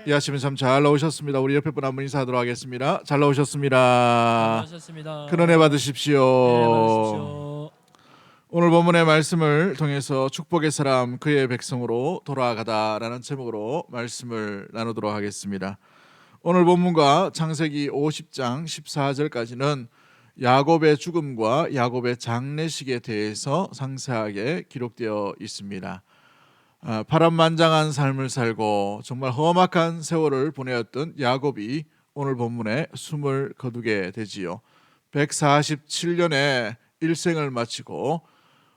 이 아침에 참 잘 나오셨습니다. 우리 옆에 분 한 분 인사하도록 하겠습니다. 잘 잘 나오셨습니다. 나오셨습니다. 큰 은혜 네, 받으십시오. 받으십시오. 오늘 본문의 말씀을 통해서 축복의 사람 그의 백성으로 돌아가다라는 제목으로 말씀을 나누도록 하겠습니다. 오늘 본문과 창세기 50장 14절까지는 야곱의 죽음과 야곱의 장례식에 대해서 상세하게 기록되어 있습니다. 파란만장한 삶을 살고 정말 험악한 세월을 보내었던 야곱이 오늘 본문에 숨을 거두게 되지요. 147년의 일생을 마치고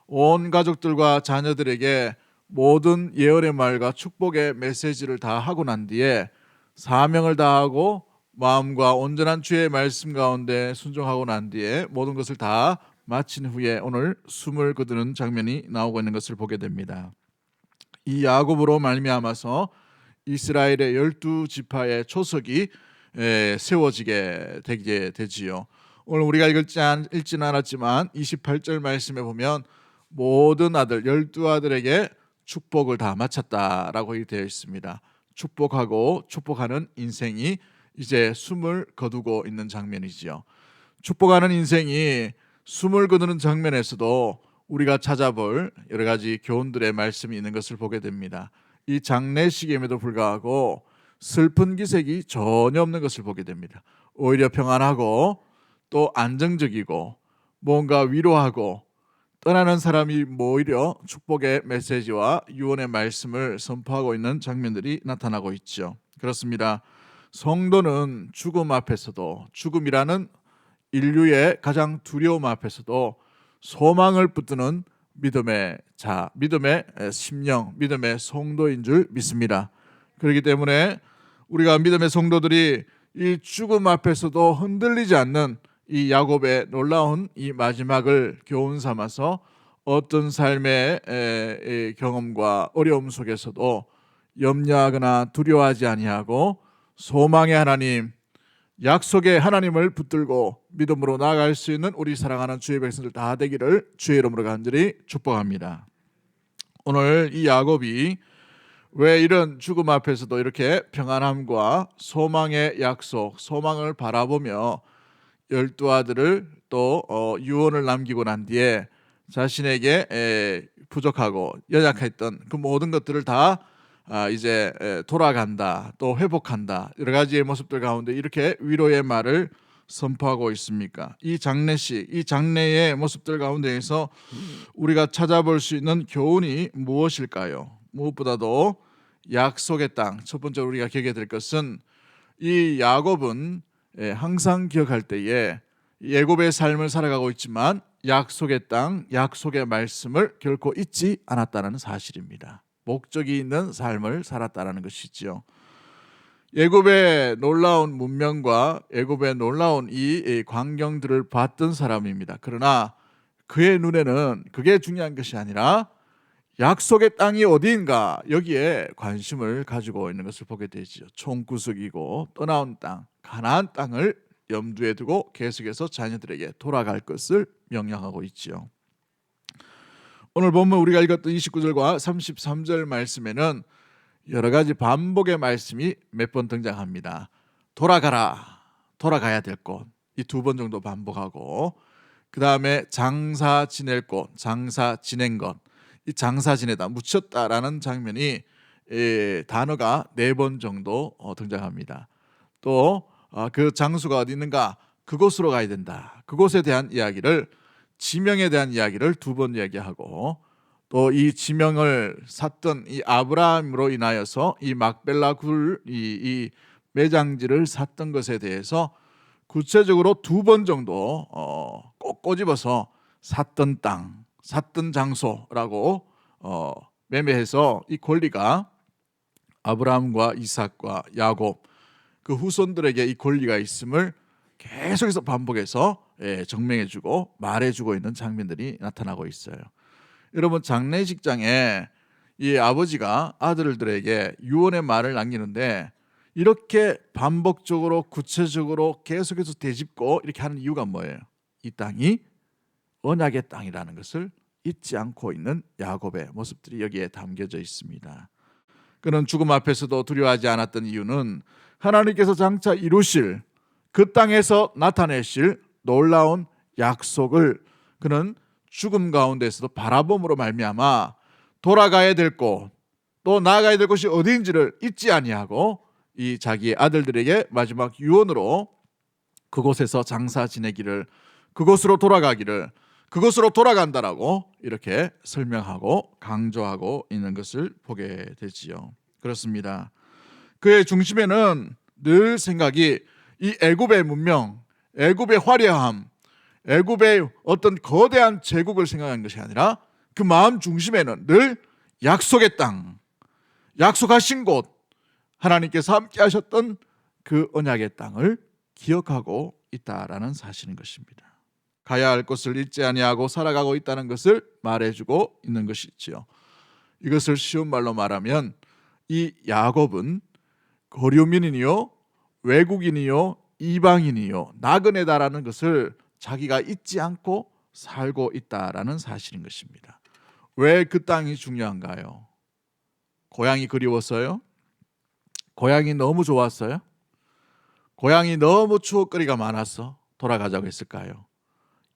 온 가족들과 자녀들에게 모든 예언의 말과 축복의 메시지를 다 하고 난 뒤에 사명을 다하고 마음과 온전한 주의 말씀 가운데 순종하고 난 뒤에 모든 것을 다 마친 후에 오늘 숨을 거두는 장면이 나오고 있는 것을 보게 됩니다. 이 야곱으로 말미암아서 이스라엘의 12지파의 초석이 세워지게 되게 되지요. 오늘 우리가 읽지는 않았지만 28절 말씀에 보면 모든 아들 12아들에게 축복을 다 마쳤다라고 되어 있습니다. 축복하고 축복하는 인생이 이제 숨을 거두고 있는 장면이지요. 축복하는 인생이 숨을 거두는 장면에서도 우리가 찾아볼 여러 가지 교훈들의 말씀이 있는 것을 보게 됩니다. 이 장례식임에도 불구하고 슬픈 기색이 전혀 없는 것을 보게 됩니다. 오히려 평안하고 또 안정적이고 뭔가 위로하고 떠나는 사람이 오히려 축복의 메시지와 유언의 말씀을 선포하고 있는 장면들이 나타나고 있죠. 그렇습니다. 성도는 죽음 앞에서도, 죽음이라는 인류의 가장 두려움 앞에서도 소망을 붙드는 믿음의 자, 믿음의 심령, 믿음의 성도인 줄 믿습니다. 그렇기 때문에 우리가 믿음의 성도들이 이 죽음 앞에서도 흔들리지 않는 이 야곱의 놀라운 이 마지막을 교훈 삼아서 어떤 삶의 경험과 어려움 속에서도 염려하거나 두려워하지 아니하고 소망의 하나님, 약속의 하나님을 붙들고 믿음으로 나아갈 수 있는 우리 사랑하는 주의 백성들 다 되기를 주의 이름으로 간절히 축복합니다. 오늘 이 야곱이 왜 이런 죽음 앞에서도 이렇게 평안함과 소망의 약속, 소망을 바라보며 12아들을 또 유언을 남기고 난 뒤에 자신에게 부족하고 연약했던 그 모든 것들을 다 이제 돌아간다, 또 회복한다, 여러 가지의 모습들 가운데 이렇게 위로의 말을 선포하고 있습니까? 이 장례식, 이 장례의 모습들 가운데에서 우리가 찾아볼 수 있는 교훈이 무엇일까요? 무엇보다도 약속의 땅, 첫 번째로 우리가 기억해야 될 것은 이 야곱은 항상 기억할 때에 애굽의 삶을 살아가고 있지만 약속의 땅, 약속의 말씀을 결코 잊지 않았다는 사실입니다. 목적이 있는 삶을 살았다는 것이지요. 애굽의 놀라운 문명과 애굽의 놀라운 이 광경들을 봤던 사람입니다. 그러나 그의 눈에는 그게 중요한 것이 아니라 약속의 땅이 어디인가 여기에 관심을 가지고 있는 것을 보게 되죠. 총구석이고 떠나온 땅, 가나안 땅을 염두에 두고 계속해서 자녀들에게 돌아갈 것을 명령하고 있죠. 오늘 본문 우리가 읽었던 29절과 33절 말씀에는 여러 가지 반복의 말씀이 몇 번 등장합니다. 돌아가라, 돌아가야 될 곳, 이 2번 정도 반복하고, 그 다음에 장사 지낼 곳, 장사 지낸 것, 이 장사 지내다, 묻혔다라는 장면이 단어가 4번 정도 등장합니다. 또 그 장소가 어디 있는가, 그곳으로 가야 된다, 그곳에 대한 이야기를, 지명에 대한 이야기를 2번 이야기하고, 또 이 지명을 샀던 이 아브라함으로 인하여서 이 막벨라 굴 이 매장지를 샀던 것에 대해서 구체적으로 2번 정도 꼭 꼬집어서 샀던 땅, 샀던 장소라고 매매해서 이 권리가 아브라함과 이삭과 야곱 그 후손들에게 이 권리가 있음을 계속해서 반복해서 정명해주고 말해주고 있는 장면들이 나타나고 있어요. 여러분, 장례식장에 이 아버지가 아들들에게 유언의 말을 남기는데 이렇게 반복적으로 구체적으로 계속해서 되짚고 이렇게 하는 이유가 뭐예요? 이 땅이 언약의 땅이라는 것을 잊지 않고 있는 야곱의 모습들이 여기에 담겨져 있습니다. 그는 죽음 앞에서도 두려워하지 않았던 이유는 하나님께서 장차 이루실 그 땅에서 나타내실 놀라운 약속을 그는 죽음 가운데서도 바라봄으로 말미암아 돌아가야 될 곳, 또 나아가야 될 곳이 어디인지를 잊지 아니하고 이 자기의 아들들에게 마지막 유언으로 그곳에서 장사 지내기를, 그곳으로 돌아가기를, 그곳으로 돌아간다라고 이렇게 설명하고 강조하고 있는 것을 보게 되지요. 그렇습니다. 그의 중심에는 늘 생각이 이 애굽의 문명, 애굽의 화려함, 애굽의 어떤 거대한 제국을 생각하는 것이 아니라 그 마음 중심에는 늘 약속의 땅, 약속하신 곳, 하나님께서 함께 하셨던 그 언약의 땅을 기억하고 있다라는 사실인 것입니다. 가야 할 곳을 잊지 아니하고 살아가고 있다는 것을 말해주고 있는 것이지요. 이것을 쉬운 말로 말하면 이 야곱은 거류민이요, 외국인이요, 이방인이요, 나그네다라는 것을 자기가 잊지 않고 살고 있다라는 사실인 것입니다. 왜 그 땅이 중요한가요? 고향이 그리웠어요? 고향이 너무 좋았어요? 고향이 너무 추억거리가 많아서 돌아가자고 했을까요?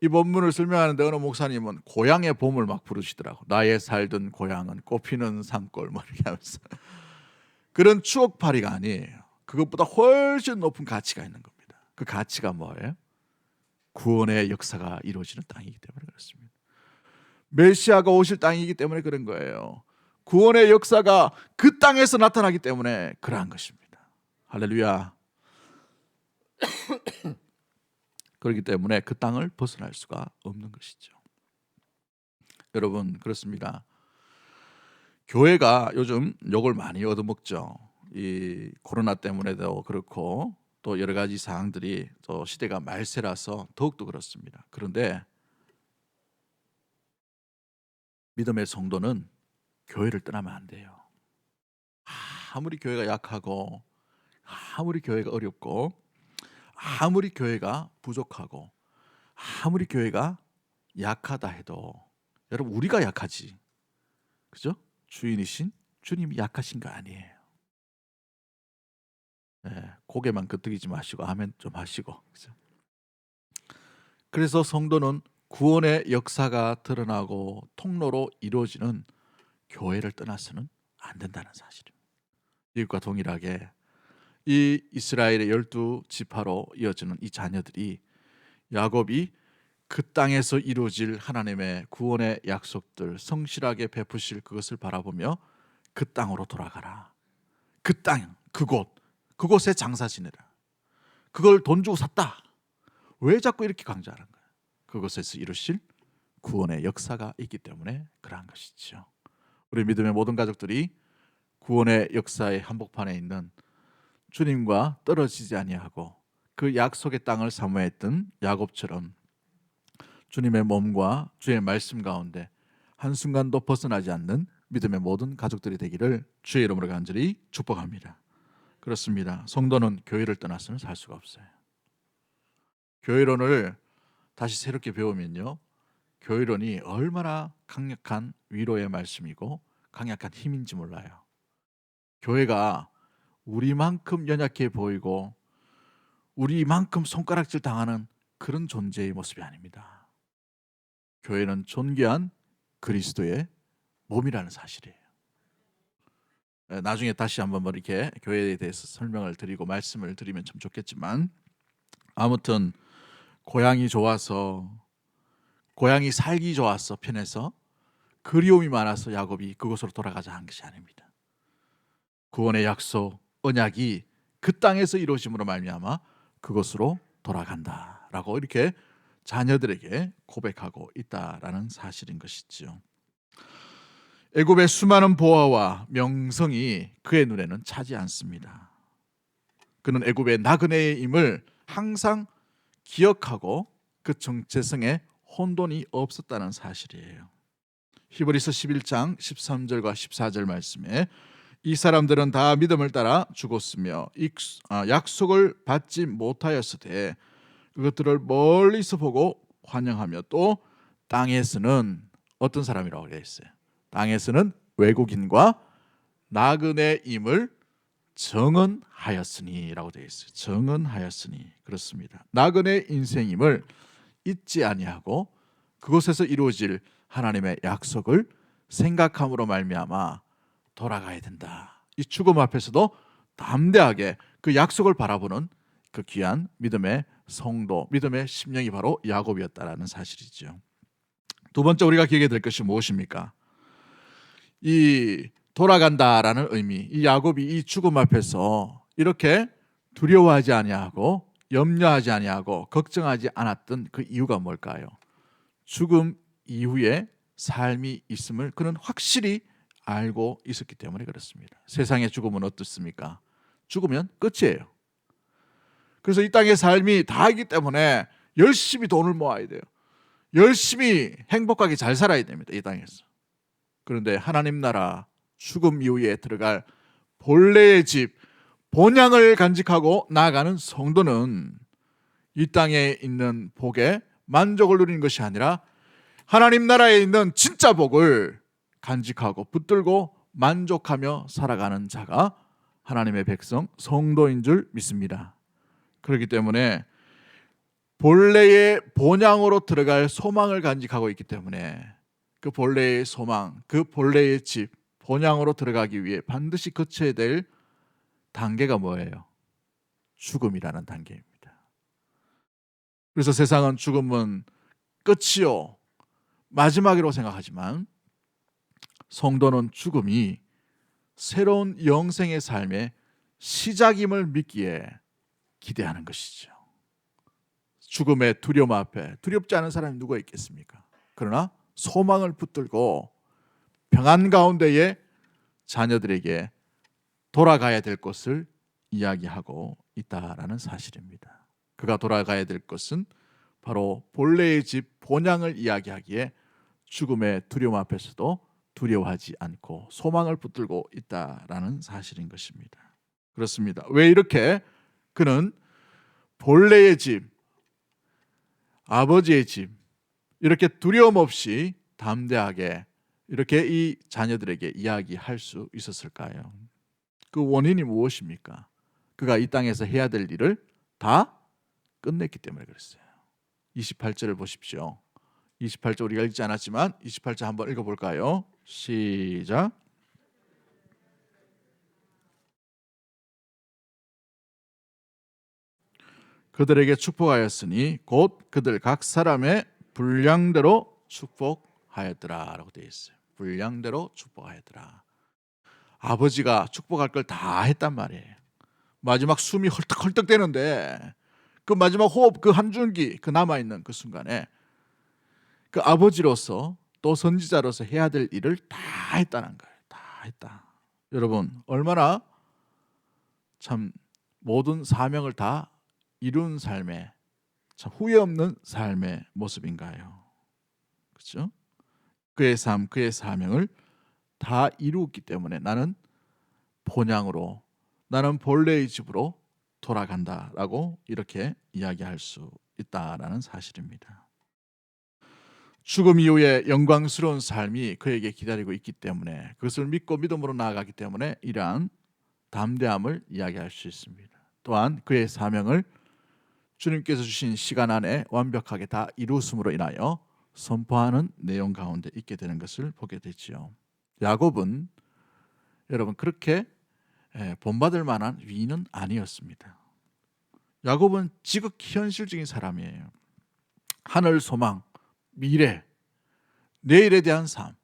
이 본문을 설명하는데 어느 목사님은 고향의 봄을 막 부르시더라고. 나의 살던 고향은 꽃피는 산골 뭐 이렇게 하면서 그런 추억팔이가 아니에요. 그것보다 훨씬 높은 가치가 있는 겁니다. 그 가치가 뭐예요? 구원의 역사가 이루어지는 땅이기 때문에 그렇습니다. 메시아가 오실 땅이기 때문에 그런 거예요. 구원의 역사가 그 땅에서 나타나기 때문에 그러한 것입니다. 할렐루야. 그렇기 때문에 그 땅을 벗어날 수가 없는 것이죠. 여러분 그렇습니다. 교회가 요즘 욕을 많이 얻어먹죠. 이 코로나 때문에도 그렇고 또 여러 가지 사항들이 또 시대가 말세라서 더욱더 그렇습니다. 그런데 믿음의 성도는 교회를 떠나면 안 돼요. 아무리 교회가 약하고 아무리 교회가 어렵고 아무리 교회가 부족하고 아무리 교회가 약하다 해도 여러분 우리가 약하지, 그죠? 주인이신 주님이 약하신 거 아니에요. 네, 고개만 끄덕이지 마시고 아멘 좀 하시고, 그죠? 그래서 성도는 구원의 역사가 드러나고 통로로 이루어지는 교회를 떠나서는 안 된다는 사실입니다. 이것과 동일하게 이 이스라엘의 12지파로 이어지는 이 자녀들이 야곱이 그 땅에서 이루어질 하나님의 구원의 약속들 성실하게 베푸실 그것을 바라보며 그 땅으로 돌아가라. 그 땅, 그곳에 장사 지내라. 그걸 돈 주고 샀다. 왜 자꾸 이렇게 강조하는 거예요? 그곳에서 이루실 구원의 역사가 있기 때문에 그러한 것이죠. 우리 믿음의 모든 가족들이 구원의 역사의 한복판에 있는 주님과 떨어지지 아니하고 그 약속의 땅을 사모했던 야곱처럼 주님의 몸과 주의 말씀 가운데 한순간도 벗어나지 않는 믿음의 모든 가족들이 되기를 주의 이름으로 간절히 축복합니다. 그렇습니다. 성도는 교회를 떠나서는 살 수가 없어요. 교회론을 다시 새롭게 배우면요, 교회론이 얼마나 강력한 위로의 말씀이고 강력한 힘인지 몰라요. 교회가 우리만큼 연약해 보이고 우리만큼 손가락질 당하는 그런 존재의 모습이 아닙니다. 교회는 존귀한 그리스도의 몸이라는 사실이에요. 나중에 다시 한번 이렇게 교회에 대해서 설명을 드리고 말씀을 드리면 참 좋겠지만, 아무튼 고향이 좋아서, 고향이 살기 좋아서 편해서 그리움이 많아서 야곱이 그곳으로 돌아가자 한 것이 아닙니다. 구원의 약속, 언약이 그 땅에서 이루어짐으로 말미암아 그곳으로 돌아간다라고 이렇게 자녀들에게 고백하고 있다라는 사실인 것이죠. 애굽의 수많은 보화와 명성이 그의 눈에는 차지 않습니다. 그는 애굽의 나그네의 임을 항상 기억하고 그 정체성에 혼돈이 없었다는 사실이에요. 히브리서 11장 13절과 14절 말씀에 이 사람들은 다 믿음을 따라 죽었으며 약속을 받지 못하였으되 그것들을 멀리서 보고 환영하며 또 땅에서는 어떤 사람이라고 되어 있어요? 땅에서는 외국인과 나그네임을 정언하였으니라고 되어 있어요. 정언하였으니. 그렇습니다. 나그네 인생임을 잊지 아니하고 그곳에서 이루어질 하나님의 약속을 생각함으로 말미암아 돌아가야 된다. 이 죽음 앞에서도 담대하게 그 약속을 바라보는 그 귀한 믿음의 성도, 믿음의 심령이 바로 야곱이었다라는 사실이죠. 두 번째 우리가 기억해야 될 것이 무엇입니까? 이 돌아간다라는 의미, 이 야곱이 이 죽음 앞에서 이렇게 두려워하지 아니하고 염려하지 아니하고 걱정하지 않았던 그 이유가 뭘까요? 죽음 이후에 삶이 있음을 그는 확실히 알고 있었기 때문에 그렇습니다. 세상의 죽음은 어떻습니까? 죽으면 끝이에요. 그래서 이 땅의 삶이 다이기 때문에 열심히 돈을 모아야 돼요. 열심히 행복하게 잘 살아야 됩니다. 이 땅에서. 그런데 하나님 나라 죽음 이후에 들어갈 본래의 집, 본향을 간직하고 나아가는 성도는 이 땅에 있는 복에 만족을 누리는 것이 아니라 하나님 나라에 있는 진짜 복을 간직하고 붙들고 만족하며 살아가는 자가 하나님의 백성, 성도인 줄 믿습니다. 그렇기 때문에 본래의 본향으로 들어갈 소망을 간직하고 있기 때문에 그 본래의 소망, 그 본래의 집, 본향으로 들어가기 위해 반드시 거쳐야 될 단계가 뭐예요? 죽음이라는 단계입니다. 그래서 세상은 죽음은 끝이요, 마지막이라고 생각하지만 성도는 죽음이 새로운 영생의 삶의 시작임을 믿기에 기대하는 것이죠. 죽음의 두려움 앞에 두렵지 않은 사람이 누가 있겠습니까? 그러나 소망을 붙들고 평안 가운데에 자녀들에게 돌아가야 될 것을 이야기하고 있다라는 사실입니다. 그가 돌아가야 될 것은 바로 본래의 집 본향을 이야기하기에 죽음의 두려움 앞에서도 두려워하지 않고 소망을 붙들고 있다라는 사실인 것입니다. 그렇습니다. 왜 이렇게 그는 본래의 집, 아버지의 집, 이렇게 두려움 없이 담대하게 이렇게 이 자녀들에게 이야기할 수 있었을까요? 그 원인이 무엇입니까? 그가 이 땅에서 해야 될 일을 다 끝냈기 때문에 그랬어요. 28절을 보십시오. 28절 우리가 읽지 않았지만 28절 한번 읽어볼까요? 시작. 그들에게 축복하였으니 곧 그들 각 사람의 분량대로 축복하였더라라고 되어 있어요. 분량대로 축복하였더라. 아버지가 축복할 걸 다 했단 말이에요. 마지막 숨이 헐떡헐떡 되는데 그 마지막 호흡, 그 한 줄기, 그 남아있는 그 순간에 그 아버지로서 또 선지자로서 해야 될 일을 다 했다는 거예요. 다 했다. 여러분 얼마나 참 모든 사명을 다 이룬 삶의 참 후회 없는 삶의 모습인가요? 그렇죠? 그의 삶, 그의 사명을 다 이루었기 때문에 나는 본향으로, 나는 본래의 집으로 돌아간다라고 이렇게 이야기할 수 있다라는 사실입니다. 죽음 이후에 영광스러운 삶이 그에게 기다리고 있기 때문에 그것을 믿고 믿음으로 나아가기 때문에 이러한 담대함을 이야기할 수 있습니다. 또한 그의 사명을 주님께서 주신 시간 안에 완벽하게 다 이루었음으로 인하여 선포하는 내용 가운데 있게 되는 것을 보게 되지요. 야곱은 여러분 그렇게 본받을 만한 위인은 아니었습니다. 야곱은 지극히 현실적인 사람이에요. 하늘 소망, 미래, 내일에 대한 삶,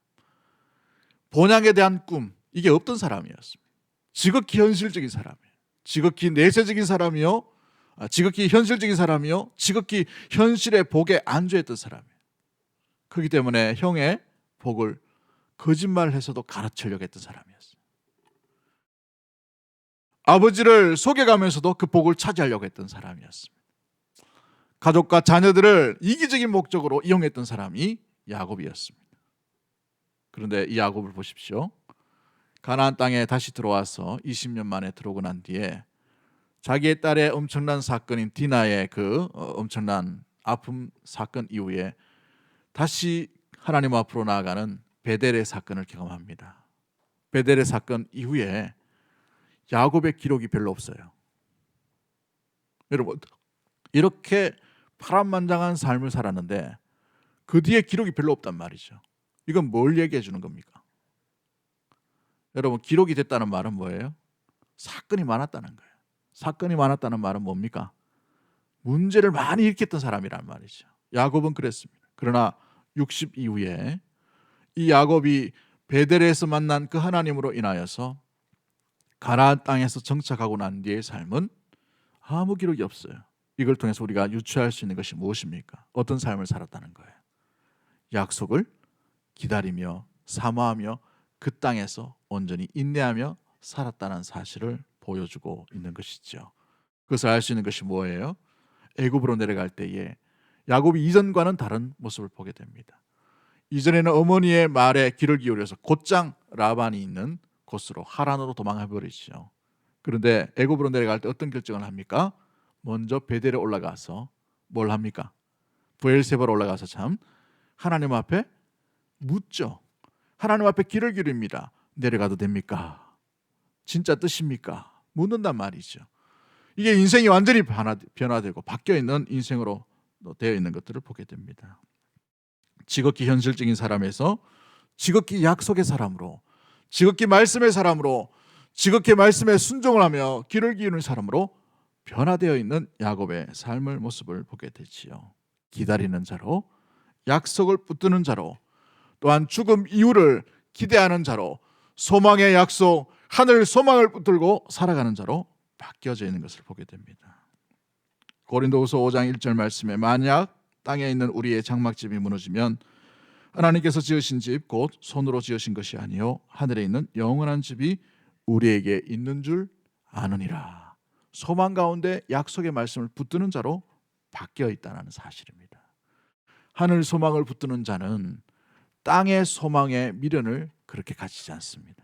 본향에 대한 꿈, 이게 없던 사람이었습니다. 지극히 현실적인 사람이에요. 지극히 내세적인 사람이요, 지극히 현실적인 사람이요, 지극히 현실의 복에 안주했던 사람이에요. 그렇기 때문에 형의 복을 거짓말해서도 가르치려고 했던 사람이었어요. 아버지를 속여가면서도 그 복을 차지하려고 했던 사람이었습니다. 가족과 자녀들을 이기적인 목적으로 이용했던 사람이 야곱이었습니다. 그런데 이 야곱을 보십시오. 가나안 땅에 다시 들어와서 20년 만에 들어오고 난 뒤에 자기의 딸의 엄청난 사건인 디나의 그 엄청난 아픔 사건 이후에 다시 하나님 앞으로 나아가는 베델의 사건을 경험합니다. 베델의 사건 이후에 야곱의 기록이 별로 없어요. 여러분, 이렇게 파란만장한 삶을 살았는데 그 뒤에 기록이 별로 없단 말이죠. 이건 뭘 얘기해 주는 겁니까? 여러분, 기록이 됐다는 말은 뭐예요? 사건이 많았다는 거예요. 사건이 많았다는 말은 뭡니까? 문제를 많이 일으켰던 사람이란 말이죠. 야곱은 그랬습니다. 그러나 60 이후에 이 야곱이 베델에서 만난 그 하나님으로 인하여서 가나안 땅에서 정착하고 난 뒤의 삶은 아무 기록이 없어요. 이걸 통해서 우리가 유추할 수 있는 것이 무엇입니까? 어떤 삶을 살았다는 거예요. 약속을 기다리며 사모하며 그 땅에서 온전히 인내하며 살았다는 사실을 보여주고 있는 것이죠. 그것을 알 수 있는 것이 뭐예요? 애굽으로 내려갈 때에 야곱이 이전과는 다른 모습을 보게 됩니다. 이전에는 어머니의 말에 귀를 기울여서 곧장 라반이 있는 곳으로 하란으로 도망해 버리죠. 그런데 애굽으로 내려갈 때 어떤 결정을 합니까? 먼저 베델에 올라가서 뭘 합니까? 브엘세바로 올라가서 참 하나님 앞에 묻죠. 하나님 앞에 귀를 기울입니다. 내려가도 됩니까? 진짜 뜻입니까? 묻는단 말이죠. 이게 인생이 완전히 변화되고 바뀌어 있는 인생으로 되어 있는 것들을 보게 됩니다. 지극히 현실적인 사람에서 지극히 약속의 사람으로, 지극히 말씀의 사람으로, 지극히 말씀에 순종을 하며 귀를 기울이는 사람으로 변화되어 있는 야곱의 삶의 모습을 보게 되지요. 기다리는 자로, 약속을 붙드는 자로, 또한 죽음 이후를 기대하는 자로, 소망의 약속, 하늘 소망을 붙들고 살아가는 자로 바뀌어져 있는 것을 보게 됩니다. 고린도후서 5장 1절 말씀에 만약 땅에 있는 우리의 장막집이 무너지면 하나님께서 지으신 집 곧 손으로 지으신 것이 아니요 하늘에 있는 영원한 집이 우리에게 있는 줄 아느니라. 소망 가운데 약속의 말씀을 붙드는 자로 바뀌어 있다는 사실입니다. 하늘 소망을 붙드는 자는 땅의 소망의 미련을 그렇게 가지지 않습니다.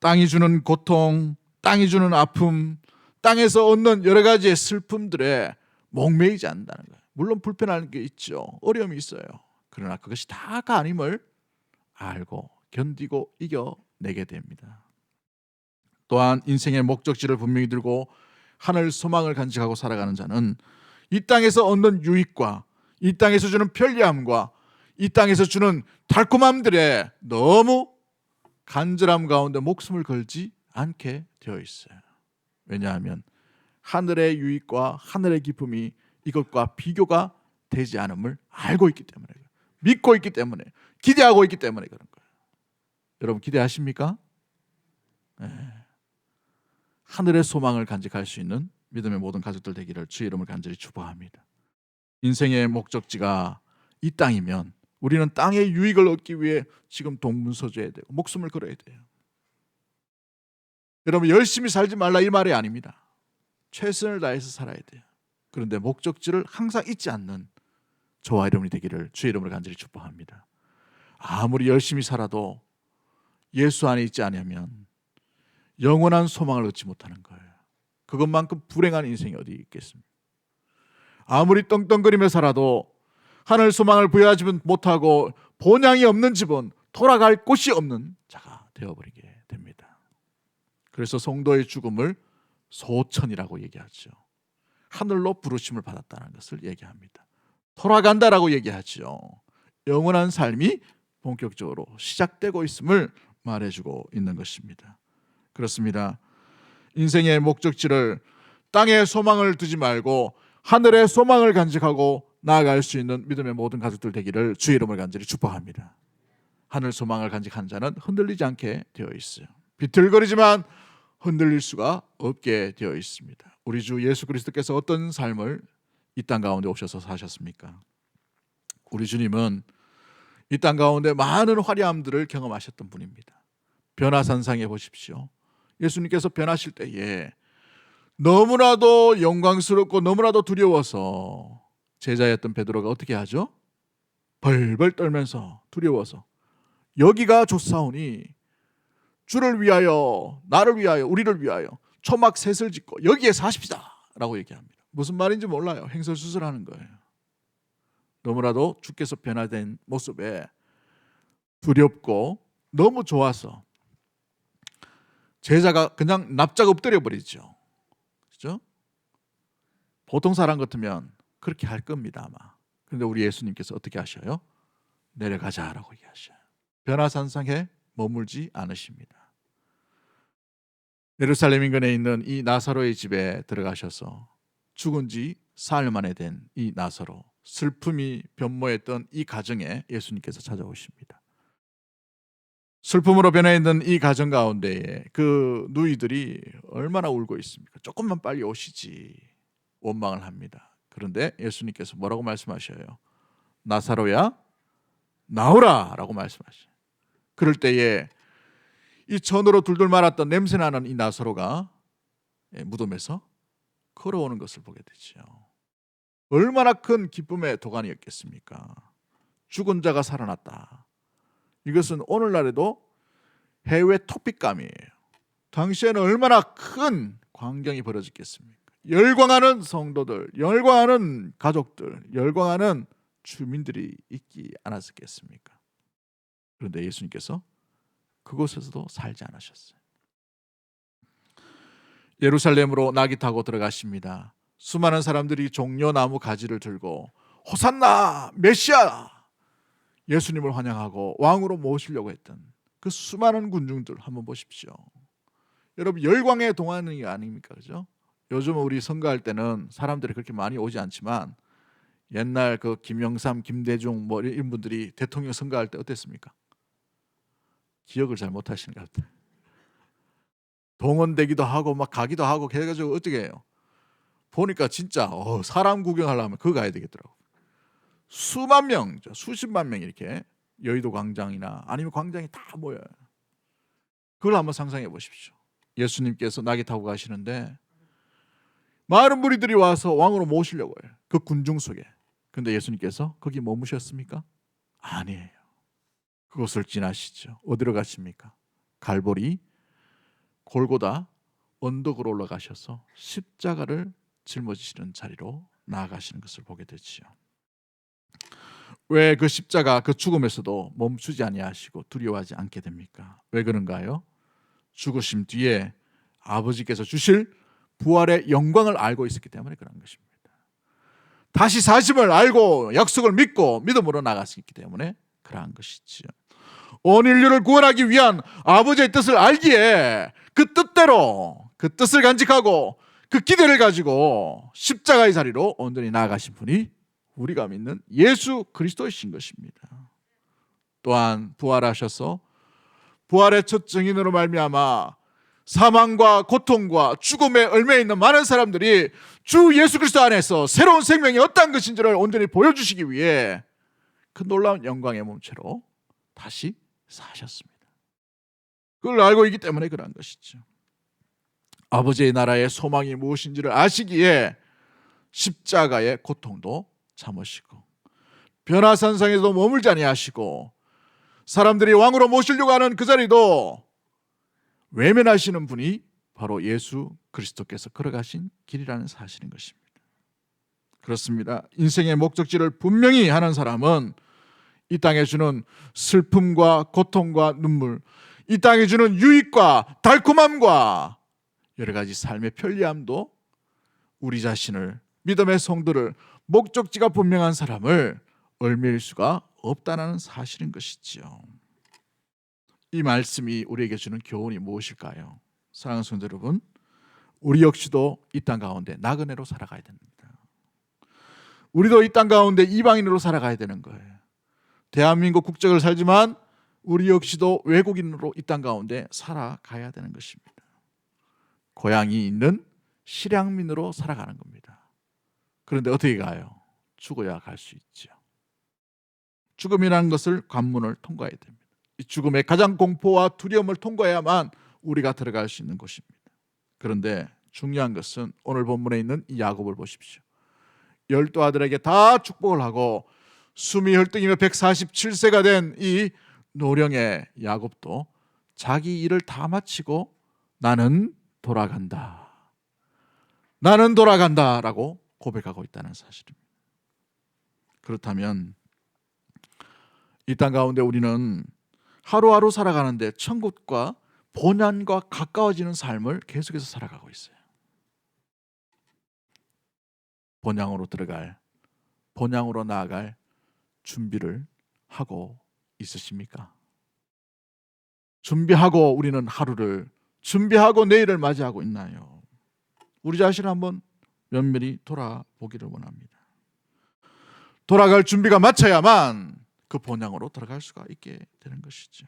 땅이 주는 고통, 땅이 주는 아픔, 땅에서 얻는 여러 가지의 슬픔들에 목매이지 않는다는 거예요. 물론 불편한 게 있죠. 어려움이 있어요. 그러나 그것이 다가 아님을 알고 견디고 이겨내게 됩니다. 또한 인생의 목적지를 분명히 들고 하늘 소망을 간직하고 살아가는 자는 이 땅에서 얻는 유익과 이 땅에서 주는 편리함과 이 땅에서 주는 달콤함들에 너무 간절함 가운데 목숨을 걸지 않게 되어 있어요. 왜냐하면 하늘의 유익과 하늘의 기쁨이 이것과 비교가 되지 않음을 알고 있기 때문에, 믿고 있기 때문에, 기대하고 있기 때문에 그런 거예요. 여러분 기대하십니까? 네. 하늘의 소망을 간직할 수 있는 믿음의 모든 가족들 되기를 주의 이름을 간절히 축복합니다. 인생의 목적지가 이 땅이면 우리는 땅의 유익을 얻기 위해 지금 동분서주해야 되고 목숨을 걸어야 돼요. 여러분 열심히 살지 말라 이 말이 아닙니다. 최선을 다해서 살아야 돼요. 그런데 목적지를 항상 잊지 않는 저와 여러분이 되기를 주의 이름으로 간절히 축복합니다. 아무리 열심히 살아도 예수 안에 있지 않으면 영원한 소망을 얻지 못하는 거예요. 그것만큼 불행한 인생이 어디 있겠습니까? 아무리 떵떵거리며 살아도 하늘 소망을 부여하지 못하고 본향이 없는 집은 돌아갈 곳이 없는 자가 되어버리게 됩니다. 그래서 성도의 죽음을 소천이라고 얘기하죠. 하늘로 부르심을 받았다는 것을 얘기합니다. 돌아간다라고 얘기하죠. 영원한 삶이 본격적으로 시작되고 있음을 말해주고 있는 것입니다. 그렇습니다. 인생의 목적지를 땅에 소망을 두지 말고 하늘의 소망을 간직하고 나아갈 수 있는 믿음의 모든 가족들 되기를 주의 이름을 간절히 축복합니다. 하늘 소망을 간직한 자는 흔들리지 않게 되어 있어요. 비틀거리지만 흔들릴 수가 없게 되어 있습니다. 우리 주 예수 그리스도께서 어떤 삶을 이 땅 가운데 오셔서 사셨습니까? 우리 주님은 이 땅 가운데 많은 화려함들을 경험하셨던 분입니다. 변화산상에 보십시오. 예수님께서 변하실 때에 너무나도 영광스럽고 너무나도 두려워서 제자였던 베드로가 어떻게 하죠? 벌벌 떨면서 두려워서 여기가 좋사오니 주를 위하여 나를 위하여 우리를 위하여 초막 셋을 짓고 여기에 사십시다 라고 얘기합니다. 무슨 말인지 몰라요. 행설수설하는 거예요. 너무나도 주께서 변화된 모습에 두렵고 너무 좋아서 제자가 그냥 납작 엎드려 버리죠. 그죠? 보통 사람 같으면 그렇게 할 겁니다, 아마. 그런데 우리 예수님께서 어떻게 하셔요? 내려가자라고 얘기하셔요. 변화산상에 머물지 않으십니다. 예루살렘 인근에 있는 이 나사로의 집에 들어가셔서 죽은 지 사흘 만에 된 이 나사로, 슬픔이 변모했던 이 가정에 예수님께서 찾아오십니다. 슬픔으로 변해있는 이 가정 가운데에 그 누이들이 얼마나 울고 있습니까? 조금만 빨리 오시지 원망을 합니다. 그런데 예수님께서 뭐라고 말씀하셔요? 나사로야 나오라 라고 말씀하셔요. 그럴 때에 이 천으로 둘둘 말았던 냄새나는 이 나사로가 무덤에서 걸어오는 것을 보게 되죠. 얼마나 큰 기쁨의 도가니였겠습니까? 죽은 자가 살아났다. 이것은 오늘날에도 해외 토픽감이에요. 당시에는 얼마나 큰 광경이 벌어졌겠습니까? 열광하는 성도들, 열광하는 가족들, 열광하는 주민들이 있지 않았겠습니까? 그런데 예수님께서 그곳에서도 살지 않으셨어요. 예루살렘으로 나귀 타고 들어가십니다. 수많은 사람들이 종려나무 가지를 들고 호산나 메시아 예수님을 환영하고 왕으로 모시려고 했던 그 수많은 군중들 한번 보십시오. 여러분 열광의 동안이 아닙니까? 그죠? 요즘 우리 선거할 때는 사람들이 그렇게 많이 오지 않지만 옛날 그 김영삼, 김대중 뭐 이런 분들이 대통령 선거할 때 어땠습니까? 기억을 잘 못하시는 것 같아요. 동원되기도 하고 막 가기도 하고 해가지고 어떻게 해요? 보니까 진짜 사람 구경하려면 그거 가야 되겠더라고. 수만 명, 수십만 명 이렇게 여의도 광장이나 아니면 광장이 다 모여요. 그걸 한번 상상해 보십시오. 예수님께서 나귀 타고 가시는데 많은 무리들이 와서 왕으로 모시려고 해요. 그 군중 속에. 근데 예수님께서 거기 머무셨습니까? 아니에요. 그곳을 지나시죠. 어디로 가십니까? 갈보리, 골고다 언덕으로 올라가셔서 십자가를 짊어지시는 자리로 나아가시는 것을 보게 되지요. 왜 그 십자가 그 죽음에서도 멈추지 아니하시고 두려워하지 않게 됩니까? 왜 그런가요? 죽으심 뒤에 아버지께서 주실 부활의 영광을 알고 있었기 때문에 그런 것입니다. 다시 사심을 알고 약속을 믿고 믿음으로 나갔기 때문에 그러한 것이지요. 온 인류를 구원하기 위한 아버지의 뜻을 알기에 그 뜻대로 그 뜻을 간직하고 그 기대를 가지고 십자가의 자리로 온전히 나아가신 분이 우리가 믿는 예수 그리스도이신 것입니다. 또한 부활하셔서 부활의 첫 증인으로 말미암아 사망과 고통과 죽음에 얽매여 있는 많은 사람들이 주 예수 그리스도 안에서 새로운 생명이 어떤 것인지를 온전히 보여주시기 위해 그 놀라운 영광의 몸체로 다시 사셨습니다. 그걸 알고 있기 때문에 그러한 것이죠. 아버지의 나라의 소망이 무엇인지를 아시기에 십자가의 고통도 참으시고 변화산상에도 머물지 아니하시고 사람들이 왕으로 모시려고 하는 그 자리도 외면하시는 분이 바로 예수 그리스도께서 걸어가신 길이라는 사실인 것입니다. 그렇습니다. 인생의 목적지를 분명히 하는 사람은 이 땅에 주는 슬픔과 고통과 눈물, 이 땅에 주는 유익과 달콤함과 여러 가지 삶의 편리함도 우리 자신을, 믿음의 성도를, 목적지가 분명한 사람을 얽매일 수가 없다는 사실인 것이지요. 이 말씀이 우리에게 주는 교훈이 무엇일까요? 사랑하는 성도 여러분, 우리 역시도 이 땅 가운데 나그네로 살아가야 됩니다. 우리도 이 땅 가운데 이방인으로 살아가야 되는 거예요. 대한민국 국적을 살지만 우리 역시도 외국인으로 이 땅 가운데 살아가야 되는 것입니다. 고향이 있는 실향민으로 살아가는 겁니다. 그런데 어떻게 가요? 죽어야 갈 수 있죠. 죽음이라는 것을 관문을 통과해야 됩니다. 이 죽음의 가장 공포와 두려움을 통과해야만 우리가 들어갈 수 있는 곳입니다. 그런데 중요한 것은 오늘 본문에 있는 이 야곱을 보십시오. 12 아들에게 다 축복을 하고 숨이 헐떡이며 147세가 된 이 노령의 야곱도 자기 일을 다 마치고 나는 돌아간다. 나는 돌아간다라고 고백하고 있다는 사실입니다. 그렇다면 이 땅 가운데 우리는 하루하루 살아가는데 천국과 본향과 가까워지는 삶을 계속해서 살아가고 있어요. 본향으로 들어갈, 본향으로 나아갈 준비를 하고 있으십니까? 준비하고 우리는 하루를 준비하고 내일을 맞이하고 있나요? 우리 자신을 한번 면밀히 돌아보기를 원합니다. 돌아갈 준비가 마쳐야만 그 본향으로 들어갈 수가 있게 되는 것이죠.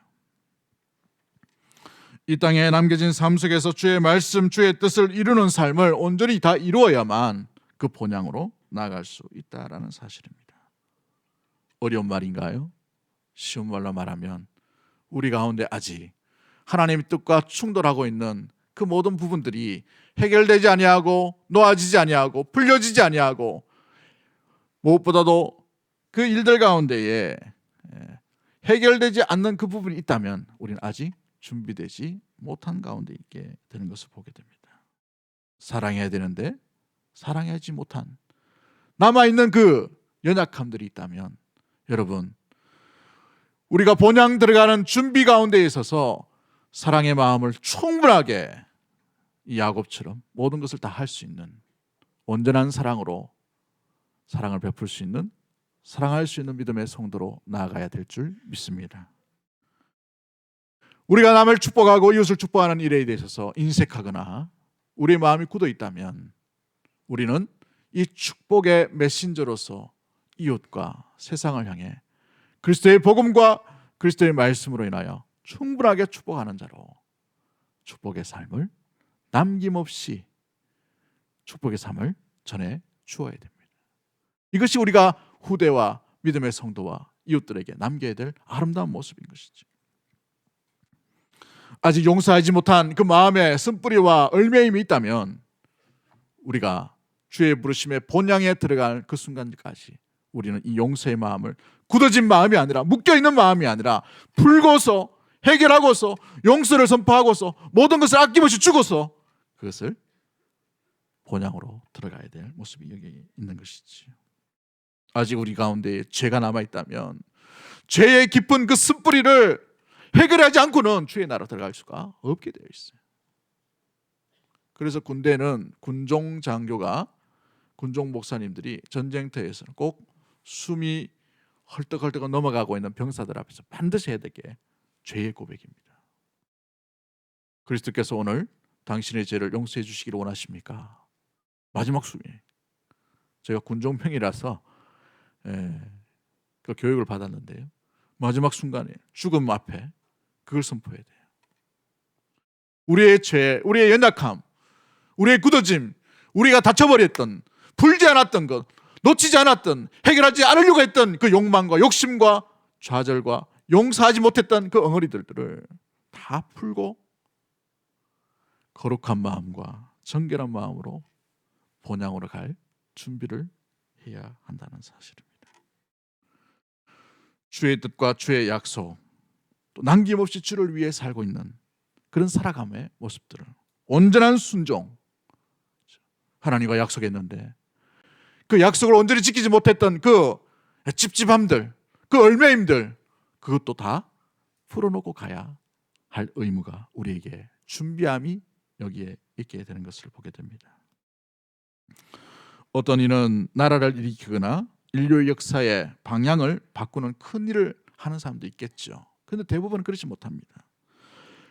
이 땅에 남겨진 삶 속에서 주의 말씀, 주의 뜻을 이루는 삶을 온전히 다 이루어야만 그 본향으로 나아갈 수 있다라는 사실입니다. 어려운 말인가요? 쉬운 말로 말하면 우리 가운데 아직 하나님의 뜻과 충돌하고 있는 그 모든 부분들이 해결되지 아니하고 놓아지지 아니하고 풀려지지 아니하고 무엇보다도 그 일들 가운데에 해결되지 않는 그 부분이 있다면 우리는 아직 준비되지 못한 가운데 있게 되는 것을 보게 됩니다. 사랑해야 되는데 사랑하지 못한 남아있는 그 연약함들이 있다면 여러분, 우리가 본향 들어가는 준비 가운데 있어서 사랑의 마음을 충분하게 이 야곱처럼 모든 것을 다 할 수 있는 온전한 사랑으로 사랑을 베풀 수 있는, 사랑할 수 있는 믿음의 성도로 나아가야 될 줄 믿습니다. 우리가 남을 축복하고 이웃을 축복하는 일에 대해서 인색하거나 우리의 마음이 굳어 있다면 우리는 이 축복의 메신저로서 이웃과 세상을 향해 그리스도의 복음과 그리스도의 말씀으로 인하여 충분하게 축복하는 자로 축복의 삶을 남김없이 축복의 삶을 전해 주어야 됩니다. 이것이 우리가 후대와 믿음의 성도와 이웃들에게 남겨야 될 아름다운 모습인 것이죠. 아직 용서하지 못한 그 마음의 쓴뿌리와 얼매임이 있다면 우리가 주의 부르심의 본향에 들어갈 그 순간까지 우리는 이 용서의 마음을 굳어진 마음이 아니라 묶여있는 마음이 아니라 풀고서 해결하고서 용서를 선포하고서 모든 것을 아낌없이 주고서 그것을 본향으로 들어가야 될 모습이 여기 있는 것이지. 아직 우리 가운데 죄가 남아있다면 죄의 깊은 그 쓴뿌리를 해결하지 않고는 주의 나라로 들어갈 수가 없게 되어 있어요. 그래서 군대는 군종 장교가 군종 목사님들이 전쟁터에서는 꼭 숨이 헐떡헐떡 넘어가고 있는 병사들 앞에서 반드시 해야 될 게 죄의 고백입니다. 그리스도께서 오늘 당신의 죄를 용서해 주시기를 원하십니까? 마지막 숨이, 제가 군종병이라서 그 교육을 받았는데요, 마지막 순간에 죽음 앞에 그걸 선포해야 돼요. 우리의 죄, 우리의 연약함, 우리의 굳어짐, 우리가 다쳐버렸던, 풀지 않았던 것, 놓치지 않았던, 해결하지 않으려고 했던 그 욕망과 욕심과 좌절과 용서하지 못했던 그 엉어리들을 다 풀고 거룩한 마음과 정결한 마음으로 본향으로 갈 준비를 해야 한다는 사실입니다. 주의 뜻과 주의 약속, 또 남김없이 주를 위해 살고 있는 그런 살아감의 모습들을, 온전한 순종, 하나님과 약속했는데 그 약속을 온전히 지키지 못했던 그 찝찝함들, 그 얼매임들, 그것도 다 풀어놓고 가야 할 의무가 우리에게 준비함이 여기에 있게 되는 것을 보게 됩니다. 어떤 이는 나라를 일으키거나 인류의 역사의 방향을 바꾸는 큰 일을 하는 사람도 있겠죠. 그런데 대부분은 그렇지 못합니다.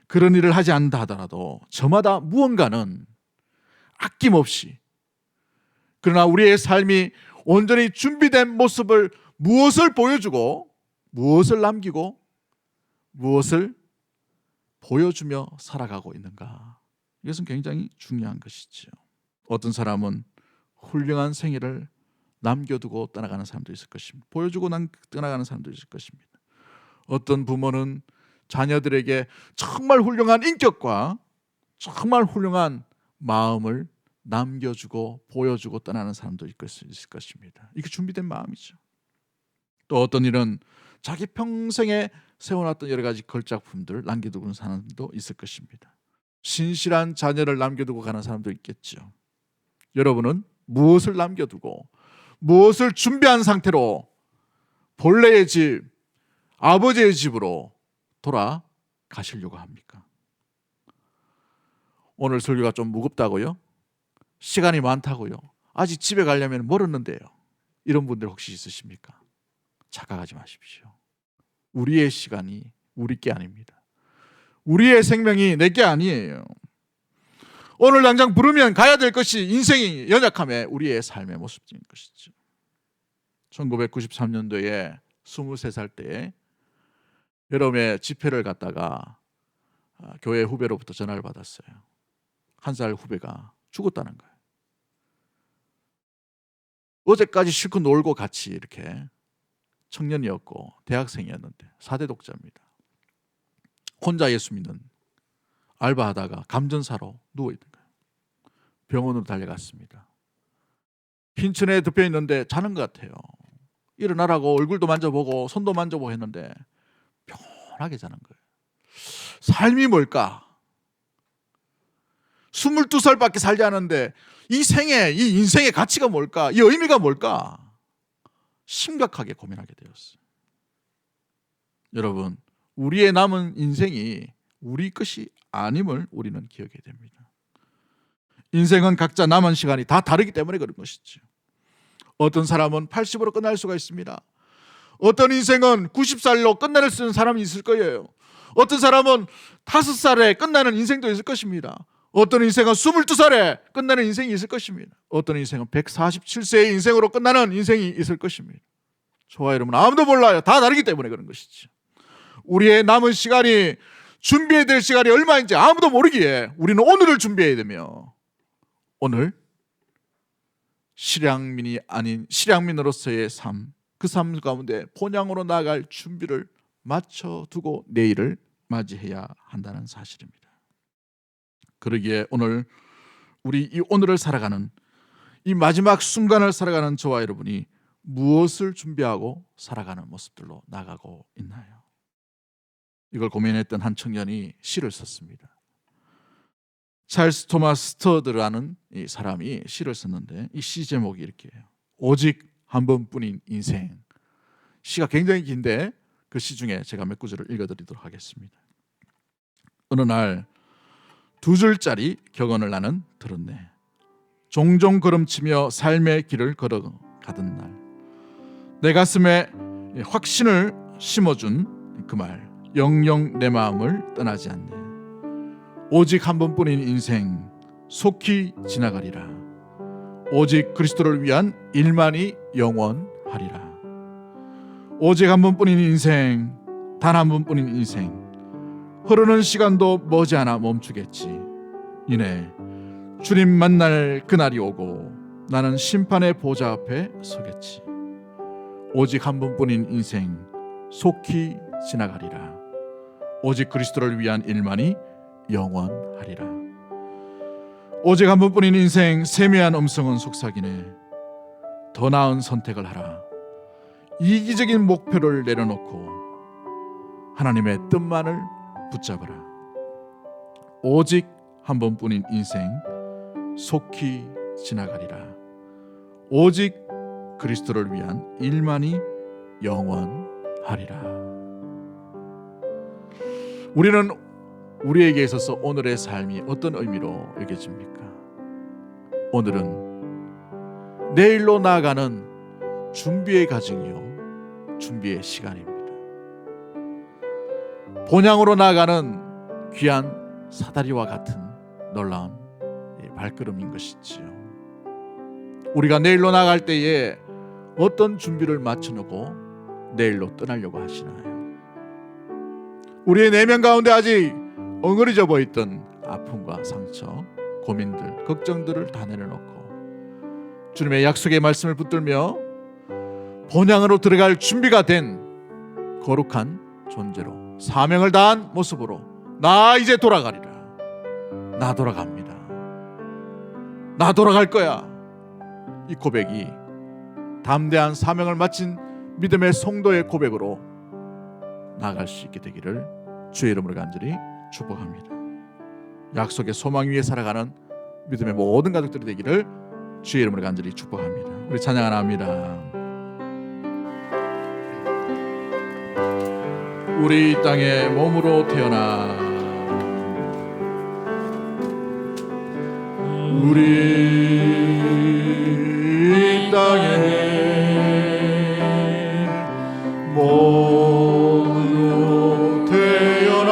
그런 일을 하지 않는다 하더라도 저마다 무언가는 아낌없이, 그러나 우리의 삶이 온전히 준비된 모습을 무엇을 보여주고 무엇을 남기고 무엇을 보여주며 살아가고 있는가, 이것은 굉장히 중요한 것이죠. 어떤 사람은 훌륭한 생애를 남겨두고 떠나가는 사람도 있을 것입니다. 보여주고 떠나가는 사람도 있을 것입니다. 어떤 부모는 자녀들에게 정말 훌륭한 인격과 정말 훌륭한 마음을 남겨주고 보여주고 떠나는 사람도 있을 것입니다. 이게 준비된 마음이죠. 또 어떤 일은 자기 평생에 세워놨던 여러 가지 걸작품들을 남겨두고 사는 사람도 있을 것입니다. 신실한 자녀를 남겨두고 가는 사람도 있겠죠. 여러분은 무엇을 남겨두고 무엇을 준비한 상태로 본래의 집, 아버지의 집으로 돌아가시려고 합니까? 오늘 설교가 좀 무겁다고요? 시간이 많다고요? 아직 집에 가려면 멀었는데요. 이런 분들 혹시 있으십니까? 착각하지 마십시오. 우리의 시간이 우리 게 아닙니다. 우리의 생명이 내 게 아니에요. 오늘 당장 부르면 가야 될 것이 인생이 연약함에 우리의 삶의 모습인 것이죠. 1993년도에 23살 때에 여름에 집회를 갔다가 교회 후배로부터 전화를 받았어요. 한 살 후배가 죽었다는 거예요. 어제까지 실컷 놀고 같이 이렇게 청년이었고 대학생이었는데 4대 독자입니다. 혼자 예수 믿는 알바하다가 감전사로 누워있는 거예요. 병원으로 달려갔습니다. 흰 천에 덮여 있는데 자는 것 같아요. 일어나라고 얼굴도 만져보고 손도 만져보고 했는데 편하게 자는 거예요. 삶이 뭘까? 22살밖에 살지 않았는데 이 인생의 가치가 뭘까? 이 의미가 뭘까? 심각하게 고민하게 되었어요. 여러분, 우리의 남은 인생이 우리 것이 아님을 우리는 기억해야 됩니다. 인생은 각자 남은 시간이 다 다르기 때문에 그런 것이죠. 어떤 사람은 80으로 끝날 수가 있습니다. 어떤 인생은 90살로 끝내는 사람이 있을 거예요. 어떤 사람은 5살에 끝나는 인생도 있을 것입니다. 어떤 인생은 22살에 끝나는 인생이 있을 것입니다. 어떤 인생은 147세의 인생으로 끝나는 인생이 있을 것입니다. 저와 여러분 아무도 몰라요. 다 다르기 때문에 그런 것이죠. 우리의 남은 시간이 준비해야 될 시간이 얼마인지 아무도 모르기에 우리는 오늘을 준비해야 되며 오늘 실향민이 아닌 실향민으로서의 삶, 그 삶 가운데 본향으로 나아갈 준비를 맞춰두고 내일을 맞이해야 한다는 사실입니다. 그러기에 오늘 우리 이 오늘을 살아가는 이 마지막 순간을 살아가는 저와 여러분이 무엇을 준비하고 살아가는 모습들로 나가고 있나요? 이걸 고민했던 한 청년이 시를 썼습니다. 찰스 토마스 스터드라는 이 사람이 시를 썼는데 이 시 제목이 이렇게 해요. 오직 한 번뿐인 인생. 시가 굉장히 긴데 그 시 중에 제가 몇 구절을 읽어드리도록 하겠습니다. 어느 날 2줄짜리 격언을 나는 들었네. 종종 걸음치며 삶의 길을 걸어가던 날 내 가슴에 확신을 심어준 그 말, 영영 내 마음을 떠나지 않네. 오직 한 번뿐인 인생 속히 지나가리라. 오직 그리스도를 위한 일만이 영원하리라. 오직 한 번뿐인 인생, 단 한 번뿐인 인생, 흐르는 시간도 머지않아 멈추겠지. 이내 주님 만날 그날이 오고 나는 심판의 보좌 앞에 서겠지. 오직 한 번뿐인 인생 속히 지나가리라. 오직 그리스도를 위한 일만이 영원하리라. 오직 한 번뿐인 인생 세미한 음성은 속삭이네. 더 나은 선택을 하라. 이기적인 목표를 내려놓고 하나님의 뜻만을 붙잡아라. 오직 한 번뿐인 인생 속히 지나가리라. 오직 그리스도를 위한 일만이 영원하리라. 우리는 우리에게 있어서 오늘의 삶이 어떤 의미로 여겨집니까? 오늘은 내일로 나아가는 준비의 과정이요, 준비의 시간입니다. 본향으로 나아가는 귀한 사다리와 같은 놀라운 발걸음인 것이지요. 우리가 내일로 나갈 때에 어떤 준비를 맞춰놓고 내일로 떠나려고 하시나요? 우리의 내면 가운데 아직 엉그리져 보였던 아픔과 상처, 고민들, 걱정들을 다 내려놓고 주님의 약속의 말씀을 붙들며 본향으로 들어갈 준비가 된 거룩한 존재로 사명을 다한 모습으로 나 이제 돌아가리라. 나 돌아갑니다. 나 돌아갈 거야. 이 고백이 담대한 사명을 마친 믿음의 성도의 고백으로 나아갈 수 있게 되기를 주의 이름으로 간절히 축복합니다. 약속의 소망 위에 살아가는 믿음의 모든 가족들이 되기를 주의 이름으로 간절히 축복합니다. 우리 찬양 하나 합니다. 우리 이 땅에 몸으로 태어나 우리 이 땅에 몸으로 태어나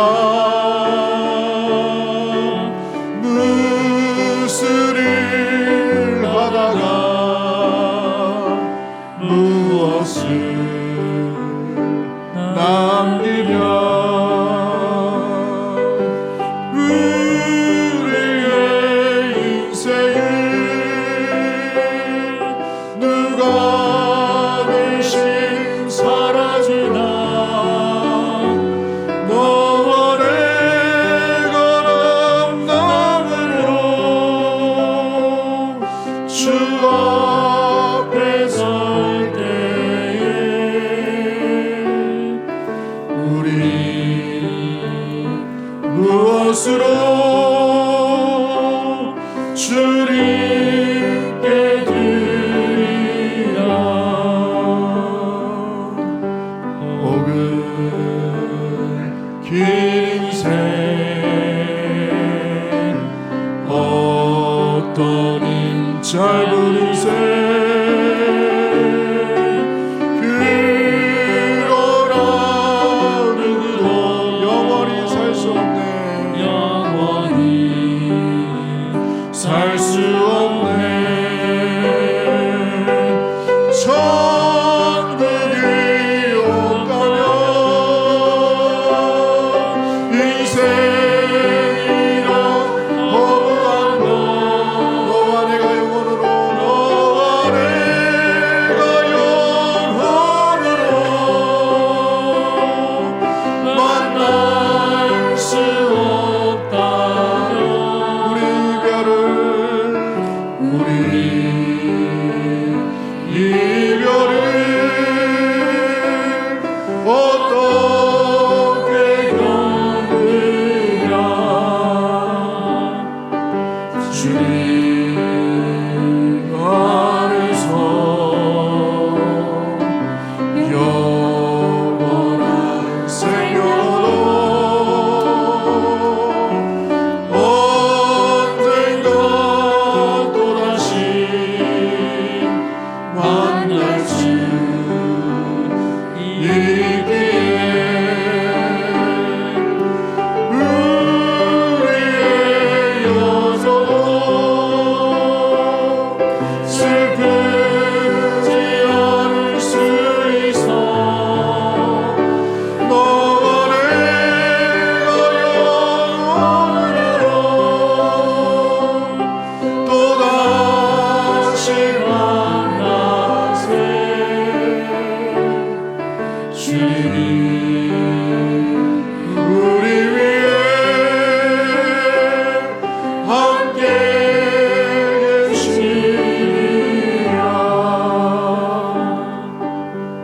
무슨 일 하다가 무엇을 남기랴. 우리의 인생을 누가 대신 살아주나. 너와 내가 남남으로 주 앞에 설 때에 우리 무엇으로 주님께 드리랴. 혹은 긴 인생 어떤 짧은 인생 그러나 누구도 영원히 살 수 없네. 영원히 살 수 없네. 천국이 없다면 인생이란 허무한 것. 너와 내가 영원으로 너와 내가 영원으로 만날 수 없다면 우리 이별을 어떻게 겪으랴. 주님 안에서 영원한 생명으로 언젠가 또다시 만날 수 있기에 우리의 여정은 슬프지 않을 수 있어. 너와 내가 영원으로 또다시 만나세. 주님 우리 위해 함께 계시리라.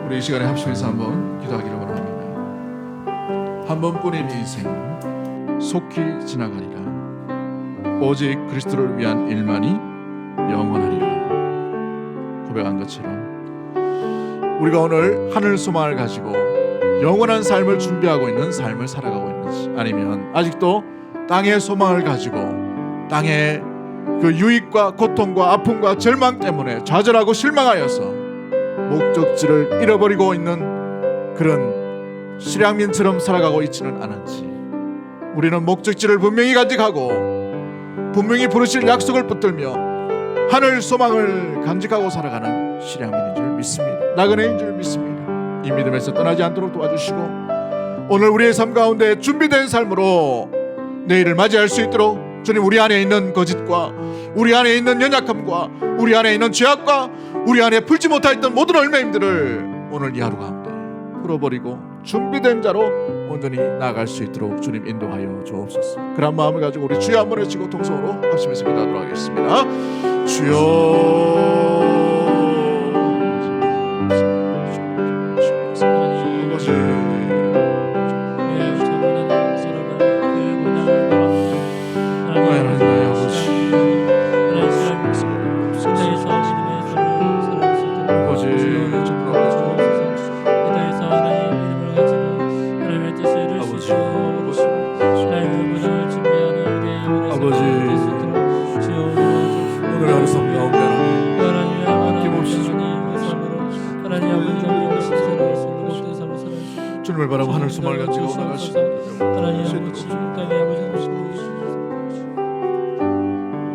우리 이 시간에 합심해서 한번 기도하기를 원합니다. 한 번뿐인 인생 속히 지나가리라. 오직 그리스도를 위한 일만이 영원하리라. 고백한 것처럼 우리가 오늘 하늘 소망을 가지고 영원한 삶을 준비하고 있는 삶을 살아가고 있는지, 아니면 아직도 땅의 소망을 가지고 땅의 그 유익과 고통과 아픔과 절망 때문에 좌절하고 실망하여서 목적지를 잃어버리고 있는 그런 실향민처럼 살아가고 있지는 않은지, 우리는 목적지를 분명히 간직하고 분명히 부르실 약속을 붙들며 하늘 소망을 간직하고 살아가는 실향민인 줄 믿습니다. 나그네인 줄 믿습니다. 이 믿음에서 떠나지 않도록 도와주시고 오늘 우리의 삶 가운데 준비된 삶으로 내일을 맞이할 수 있도록 주님, 우리 안에 있는 거짓과 우리 안에 있는 연약함과 우리 안에 있는 죄악과 우리 안에 풀지 못하였던 모든 얽매임들을 오늘 이 하루 가운데 풀어버리고 준비된 자로 온전히 나아갈 수 있도록 주님 인도하여 주옵소서. 그런 마음을 가지고 우리 주여 한번 외치고 통성으로 합심해서 기도하도록 하겠습니다. 주여 주님을 바라보 하늘 수mar같이 올라가시고 하나님 아버지